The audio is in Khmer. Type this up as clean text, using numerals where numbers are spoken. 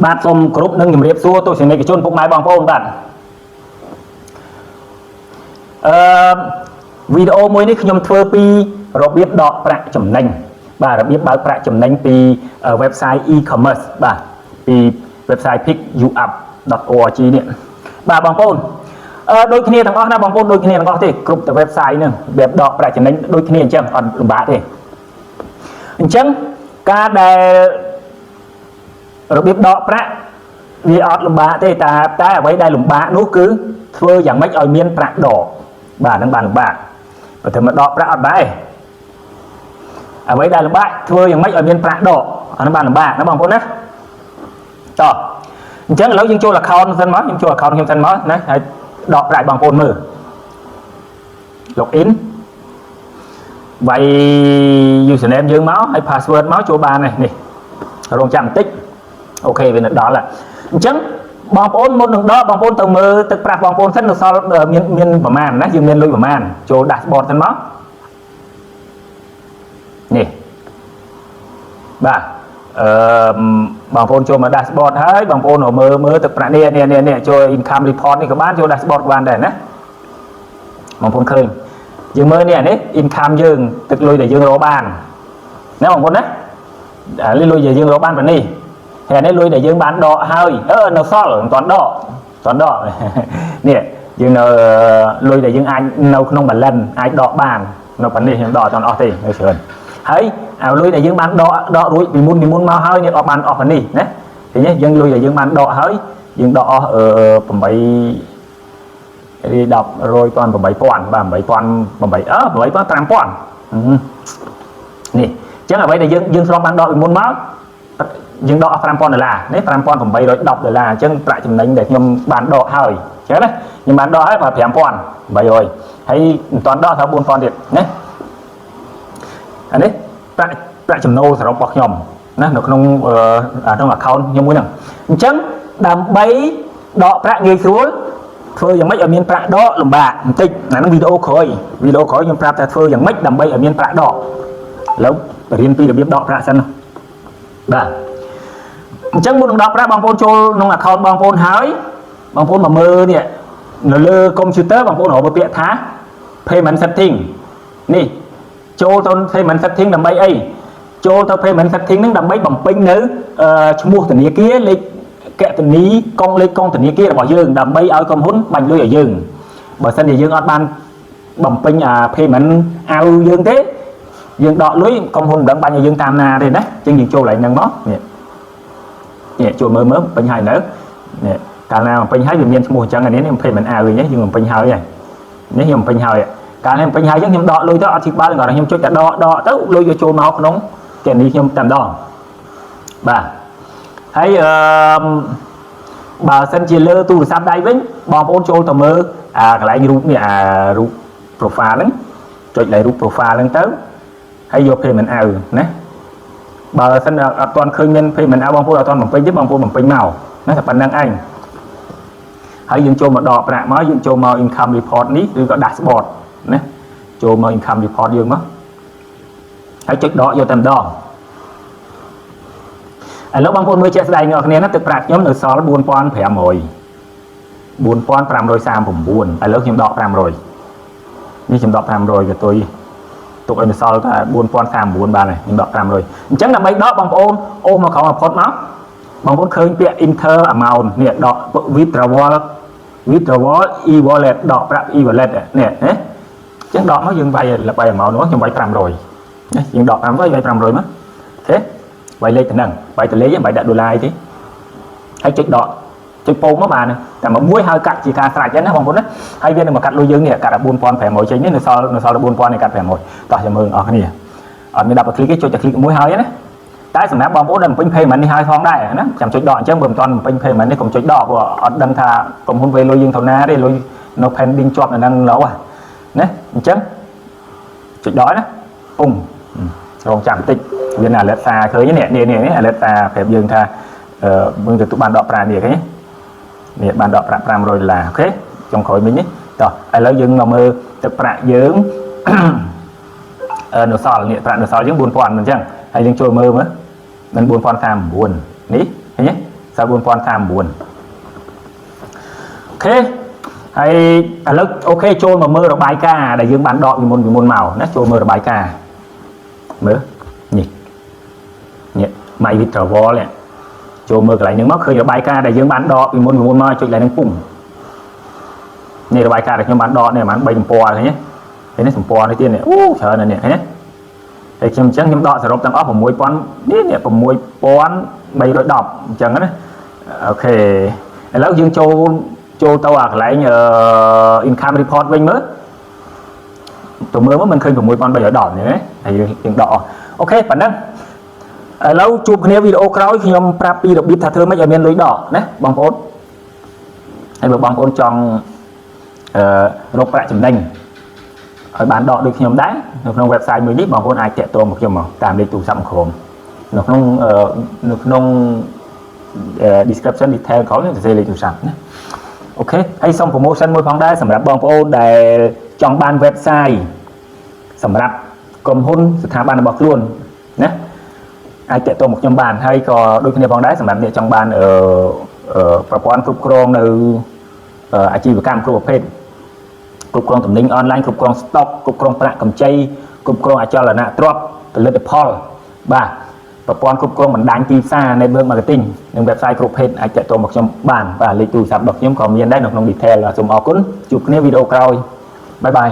បាទសូមគោរពនិងជម្រាបសួរទស្សនិកជនពុកម៉ែបងប្អូនបាទវីដេអូមួយនេះខ្ញុំធ្វើពីរបៀបដកប្រាក់ចំណេញបាទរបៀបបើកប្រាក់ចំណេញពី website e-commerce បាទពី website pickup.org នេះបាទបងប្អូនដូចគ្នាទាំងអស់ណាបងប្អូនដូចគ្នាទាំងអស់ទេគ្រប់តែ website ហ្នឹងរបៀបដកប្រាក់ចំណេញដូចគ្នាអញ្ចឹងអត់លំបាកទេអញ្ចឹងការដែលរបៀបដកប្រាក់វាអត់លំបាកទេតែអ្វីដែលលំបាកនោះគឺធ្វើយ៉ាងម៉េចឲ្យមានប្រាក់ដកបាទហ្នឹងបានលំបាកបើធ្វើមកដកប្រាក់អត់ដែរអ្វីដែលលំបាកធ្វើយ៉ាងម៉េចឲ្យមានប្រាក់ដកអាហ្នឹងបានលំបាកណាបងប្អូនណាតោះអញ្ចឹងឥឡូវយើងចូល account សិនមកខ្ញុំចូល account ខ្ញុំសិនមកណាហើយដកប្រាក់បងប្អូនមើល login វាយ username យើងមកហើយ password មកចូលបាននេះរងចាំបន្តិចអូខេវានៅដល់ហើយអញ្ចឹងបងប្អូនមុននឹងដកបងប្អូនទៅមើលទឹកប្រាក់បងប្អូនសិននៅសល់មានប្រមាណណាយើងមានលុយប្រមាណចូល dashboard សិនមកនេះបាទបងប្អូនចូលមក dashboard ហើយបងប្អូនមើលទឹកប្រាក់នេះចូល income report នេះក៏បានចូល dashboard ក៏បានដែរណាបងប្អូនឃើញយើងមើលនេះ income យើងទឹកលុយដែលយើងរកបានណាបងប្អូនណាលុយដែលយើងរកបានប៉ុណ្នេះហើយនេះលុយដែលយើងបានដកហើយនៅសល់មិនទាន់ដកនេះយើងនៅលុយដែលយើងអាចនៅក្នុង balance អាចដកបាននៅប៉ុណ្នេះខ្ញុំដកអត់ទាន់អស់ទេនៅច្រើនហើយឲ្យលុយដែលយើងបានដករួចពីមុនមកហើយនេះអត់បានអស់ប៉ុណ្នេះណាឃើញទេយើងលុយដែលយើងបានដកហើយយើងដកអស់8រី10 100,000 8000បាទ8000 5000នេះអញ្ចឹងអ្វីដែលយើងស្រុំបានដកពីមុនមកយើងដកអស់$5,000នេះ$5,810អញ្ចឹងប្រាក់ចំណេញដែលខ្ញុំបានដកហើយអញ្ចឹងណាខ្ញុំបានដកហើយបាទ$5,800ហើយមិនទាន់ដកត្រូវ$4,000ទៀតណាអានេះប្រាក់ចំណូលសរុបរបស់ខ្ញុំណានៅក្នុងaccount ខ្ញុំមួយហ្នឹងអញ្ចឹងដើម្បីដកប្រាក់ងាយស្រួលធ្វើយ៉ាងម៉េចឲ្យមានប្រាក់ដកលំបាកបន្តិចអាហ្នឹងវីដេអូក្រោយខ្ញុំប្រាប់ថាធ្វើយ៉ាងម៉េចដើម្បីឲ្យមានប្រាក់ដកឥឡូវរៀនពីរបៀបដកប្រាក់សិនបាទអញ្ចឹងមុននឹងដកប្រាក់បងប្អូនចូលក្នុង account បងប្អូនហើយបងប្អូនមកមើលនេះនៅលើ computer បងប្អូនរកពាក្យថា payment setting នេះចូលទៅ payment setting ដើម្បីអីចូលទៅ payment setting ហ្នឹងដើម្បីបំពេញនៅឈ្មោះធនាគារលេខកណនីលេខកងធនាគាររបស់យើងដើម្បីឲ្យក្រុមហ៊ុនបាញ់លុយឲ្យយើងបើសិនជាយើងអត់បានបំពេញpayment ឲ្យយើងទេយើងដកលុយក្រុមហ៊ុនមិនដឹងបាញ់ឲ្យយើងតាមណាទេណាអញ្ចឹងយើងចូលកន្លែងហ្នឹងមកនេះចូលមើលពេញហើយនៅនេះកាលណាបំពេញហើយវាមានឈ្មោះអញ្ចឹងនេះpayment ឲ្យវិញយើងបំពេញហើយនេះខ្ញុំបំពេញហើយកាលនេះបំពេញហើយអញ្ចឹងខ្ញុំដកលុយទៅអត់ជិះបាល់គាត់ខ្ញុំចុចតែដកទៅលុយវាចូលមកក្នុងកណនីខ្ញុំតែម្ដងបាទហើយបើសិនជាលើទូរស័ព្ទដៃវិញបងប្អូនចូលទៅមើលកន្លែងរូបនេះរូប profile ហ្នឹងចុចលើរូប profile ហ្នឹងទៅហើយយក payment ឲ្យណាបើសិនអត់ទាន់ឃើញមាន payment ឲ្យបងប្អូនអត់ទាន់បំពេញទេបងប្អូនបំពេញមកណាតែប៉ុណ្្នឹងឯងហើយយើងចូលមកដកប្រាក់មកយើងចូលមក income report នេះឬក៏ dashboard ណាចូលមក income report យើងមកហើយចុចដកយកតែម្ដងឥឡូវបងប្អូនមើលជាក់ស្ដែងអ្នកគ្នាណាទឹកប្រាក់ខ្ញុំនៅសល់4500 4539ឥឡូវខ្ញុំដក500នេះខ្ញុំដក500ក៏ទុយទុកឲ្យនៅសល់តែ4039បានហើយខ្ញុំដក500អញ្ចឹងដើម្បីដកបងប្អូនអូសមកក្រោមផុតមកបងប្អូនឃើញពាក្យ enter amount នេះដក withdrawal e-wallet ដកប្រាក់ e-wallet នេះណាអញ្ចឹងដកមកយើងវាយ amount នោះខ្ញុំវាយ500ណាយើងដក500វាយ500មកអូខេវាយលេខទៅហ្នឹងវាយទៅលេខវាយដាក់ដុល្លារទេហើយចុចដកចុចពោមកបានតែមួយហើយកាត់ជាការស្រេចហ្នឹងណាបងប្អូនណាហើយវានឹងមកកាត់លុយយើងនេះកាត់ដល់4500ចេញនេះនៅសល់4000នេះកាត់500តោះចាំមើលអស់គ្នាអត់មាន10 click ទេចុចតែ click មួយហើយណាតែសម្រាប់បងប្អូនដែលបំពេញ payment នេះហើយផងដែរណាចាំចុចដកអញ្ចឹងបើមិនទាន់បំពេញ payment នេះកុំចុចដកព្រោះអត់ដឹងថាក្រុមហ៊ុនវេលុយយើងទៅណាទេលុយនៅ pending ជាប់នៅហ្នឹងឡូវណាអញ្ចឹងចុចដកណាពុំរងចាំបន្តិចវានៅ alert សារឃើញនេះ alert សារប្រាប់យើងថាមើលទៅបានដកប្រាក់នេះឃើញនេះបានដកប្រាក់$500អូខេចុងក្រោយមិញនេះតោះឥឡូវយើងមកមើលទឹកប្រាក់យើងនៅសល់នេះប្រាក់នៅសល់យើង4000មិនអញ្ចឹងហើយយើងចូលមើលមិន4039នេះឃើញទេ sao buồn con tham buồn ok hay lớp ok trôi mà mơ được bài ca để dương bán đọ vì môn màu nó trôi mơ được bài ca mơ nhỉ nhỉ mày bị trở vó này trôi mơ lại những móc khơi được bài ca để dương bán đọ vì môn màu trôi lại đang cùng này là bài ca để dương bán đọ này bán bay po thế nhé thế này po này tiên này trời này nhé để chấm trắng chấm đọ sẽ rộp tăng ốc vào môi pon nè vào môi pon bay đội đọc chẳng đấy okแล้วdương châu tao lại nhờ income report với mới tụi mới mình khơi của môi con bây giờ đỏ này đấy thì tiếng đỏ ok bạn đó lâu chụp cái video khói khi ông prapi được biết thà thưa mấy giờ miền lưới đỏ đấy bằng phốt hay bằng phốt trong rộp lại chấm đành ở bán đỏ được khi ông đá được trong website mới biết bằng phốt ai chạy tôi một kiểu mà tạm đi tụ sắm khổm được nông description detail có những dây lên tụ sắm ok ហើយសូម promotion មួយផងដែរសម្រាប់បងប្អូនដែលចង់បាន website សម្រាប់ក្រុមហ៊ុនស្ថាប័នរបស់ខ្លួនណាអាចតាក់ទងមកខ្ញុំបានហើយក៏ដូចគ្នាផងដែរសម្រាប់អ្នកចង់បានប្រព័ន្ធគ្រប់គ្រងនៅអាជីវកម្មគ្រប់ប្រភេទគ្រប់គ្រងទំនិញអនឡាញគ្រប់គ្រង stock គ្រប់គ្រងប្រាក់កម្ចីគ្រប់គ្រងអចលនទ្រព្យផលិតផលបាទប្រព័ន្ធគ្រប់គ្រងបណ្ដាញទីផ្សារ network marketing និង website គ្រប់ប្រភេទអាចតាក់ទងមកខ្ញុំបានបាទលេខទូរស័ព្ទរបស់ខ្ញុំក៏មានដែរនៅក្នុង detail សូមអរគុណជួបគ្នាវីដេអូក្រោយបាយបាយ